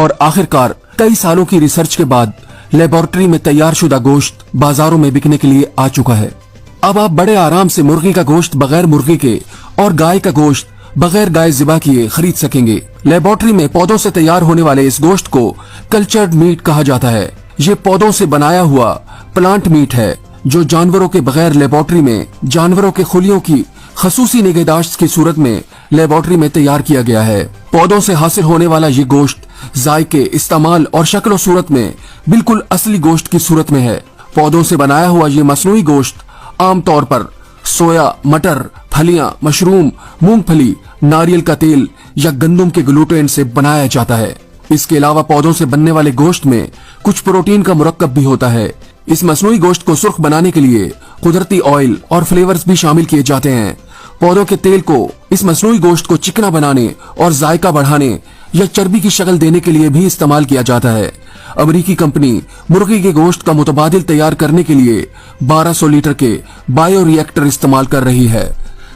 और आखिरकार कई सालों की रिसर्च के बाद लेबोरेटरी में तैयार शुदा गोश्त बाजारों में बिकने के लिए आ चुका है। अब आप बड़े आराम से मुर्गी का गोश्त बगैर मुर्गी के और गाय का गोश्त बगैर गाय ज़िबा किए खरीद सकेंगे। लेबोरेटरी में पौधों से तैयार होने वाले इस गोश्त को कल्चर्ड मीट कहा जाता है। ये पौधों से बनाया हुआ प्लांट मीट है जो जानवरों के बगैर लेबोरेटरी में जानवरों के खुलियों की खसूसी निगहदाश्त की सूरत में लेबोरेटरी में तैयार किया गया है। पौधों से हासिल होने वाला ये गोश्त जायके, इस्तेमाल और शक्ल सूरत में बिल्कुल असली गोश्त की सूरत में है। पौधों से बनाया हुआ ये मसनूई गोश्त आमतौर पर सोया, मटर, फलियां, मशरूम, मूंगफली, नारियल का तेल या गंदम के ग्लूटेन से बनाया जाता है। इसके अलावा पौधों से बनने वाले गोश्त में कुछ प्रोटीन का मुरक्कब भी होता है। इस मसनूई गोश्त को सुर्ख बनाने के लिए कुदरती ऑयल और फ्लेवर्स भी शामिल किए जाते हैं। पौधों के तेल को इस मसनूई गोश्त को चिकना बनाने और जायका बढ़ाने या चर्बी की शक्ल देने के लिए भी इस्तेमाल किया जाता है। अमेरिकी कंपनी मुर्गी के गोश्त का मुतबादिल तैयार करने के लिए 1200 लीटर के बायो रिएक्टर इस्तेमाल कर रही है।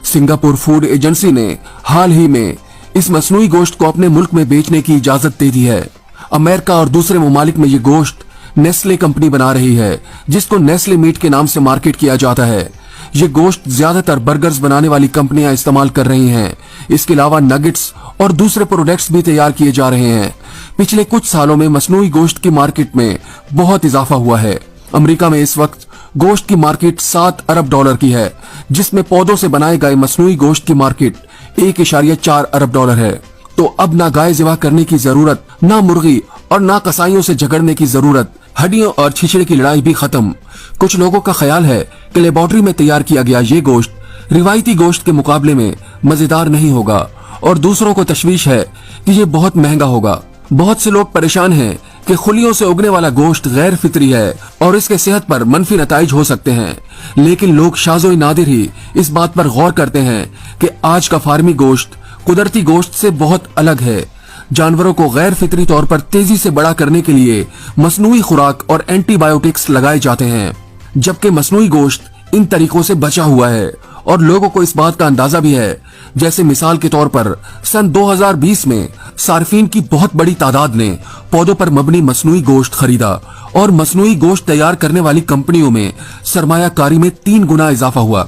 सिंगापुर फूड एजेंसी ने हाल ही में इस मसनूई गोश्त को अपने मुल्क में बेचने की इजाजत दे दी है। अमेरिका और दूसरे ममालिक में ये गोश्त नेस्ले कंपनी बना रही है, जिसको नेस्ले मीट के नाम से मार्केट किया जाता है। ये गोश्त ज्यादातर बर्गर्स बनाने वाली कंपनियां इस्तेमाल कर रही हैं। इसके अलावा नगेट्स और दूसरे प्रोडक्ट्स भी तैयार किए जा रहे हैं। पिछले कुछ सालों में मसनूई गोश्त की मार्केट में बहुत इजाफा हुआ है। अमेरिका में इस वक्त गोश्त की मार्केट 7 अरब डॉलर की है, जिसमें पौधों से बनाए गए मसनूई गोश्त की मार्केट 1.4 अरब डॉलर है। तो अब ना गाय ज़िबा करने की जरूरत, ना मुर्गी और ना कसाईयों से झगड़ने की जरूरत। हड्डियों और छिछड़े की लड़ाई भी खत्म। कुछ लोगों का ख्याल है कि लेबोरेटरी में तैयार किया गया ये गोश्त रिवायती गोश्त के मुकाबले में मजेदार नहीं होगा और दूसरों को तशवीश है कि ये बहुत महंगा होगा। बहुत से लोग परेशान हैं कि खुलियों से उगने वाला गोश्त गैर फितरी है और इसके सेहत पर मनफी नताइज हो सकते हैं। लेकिन लोग शाज़ो नादिर ही इस बात पर गौर करते हैं कि आज का फार्मी गोश्त कुदरती गोश्त से बहुत अलग है। जानवरों को गैर फितरी तौर पर तेजी से बड़ा करने के लिए मसनूई खुराक और एंटीबायोटिक्स लगाए जाते हैं, जबकि मसनूई गोश्त इन तरीकों से बचा हुआ है और लोगों को इस बात का अंदाजा भी है। जैसे मिसाल के तौर पर सन 2020 में सार्फिन की बहुत बड़ी तादाद ने पौधों पर मबनी मसनूई गोश्त खरीदा और मसनूई गोश्त तैयार करने वाली कंपनियों में सरमायाकारी में 3 गुना इजाफा हुआ।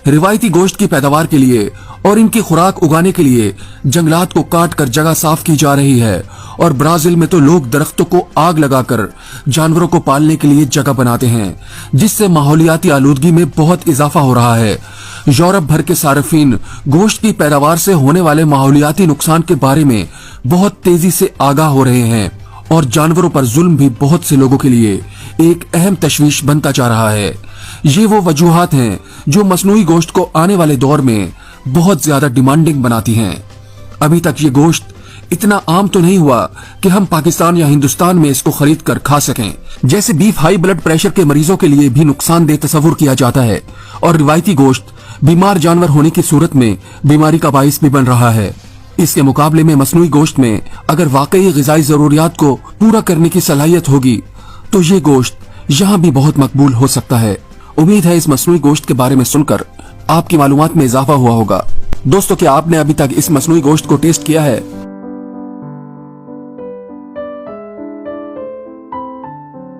रिवायती गोश्त की पैदावार के लिए और इनकी खुराक उगाने के लिए जंगलात को काट कर जगह साफ की जा रही है और ब्राजील में तो लोग दरख्तों को आग लगाकर जानवरों को पालने के लिए जगह बनाते हैं, जिससे माहौलियाती आलूदगी में बहुत इजाफा हो रहा है। यूरोप भर के सार्फिन गोश्त की पैदावार से होने वाले माहौलियाती नुकसान के बारे में बहुत तेजी से आगाह हो रहे हैं और जानवरों पर जुल्म भी बहुत से लोगों के लिए एक अहम तशवीश बनता जा रहा है। ये वो वजूहात हैं जो मसनूई गोश्त को आने वाले दौर में बहुत ज्यादा डिमांडिंग बनाती हैं। अभी तक ये गोश्त इतना आम तो नहीं हुआ कि हम पाकिस्तान या हिंदुस्तान में इसको खरीद कर खा सकें। जैसे बीफ हाई ब्लड प्रेशर के मरीजों के लिए भी नुकसानदेह तस्वुर किया जाता है और रिवायती गोश्त बीमार जानवर होने की सूरत में बीमारी का बाइस भी बन रहा है। इसके मुकाबले में मसनूई गोश्त में अगर वाकई ग़िज़ाई ज़रूरियात को पूरा करने की सलाहियत होगी तो ये गोश्त यहाँ भी बहुत मकबूल हो सकता है। उम्मीद है इस मसनूई गोश्त के बारे में सुनकर आपकी मालूमात में इजाफा हुआ होगा। दोस्तों, क्या आपने अभी तक इस मसनूई गोश्त को टेस्ट किया है?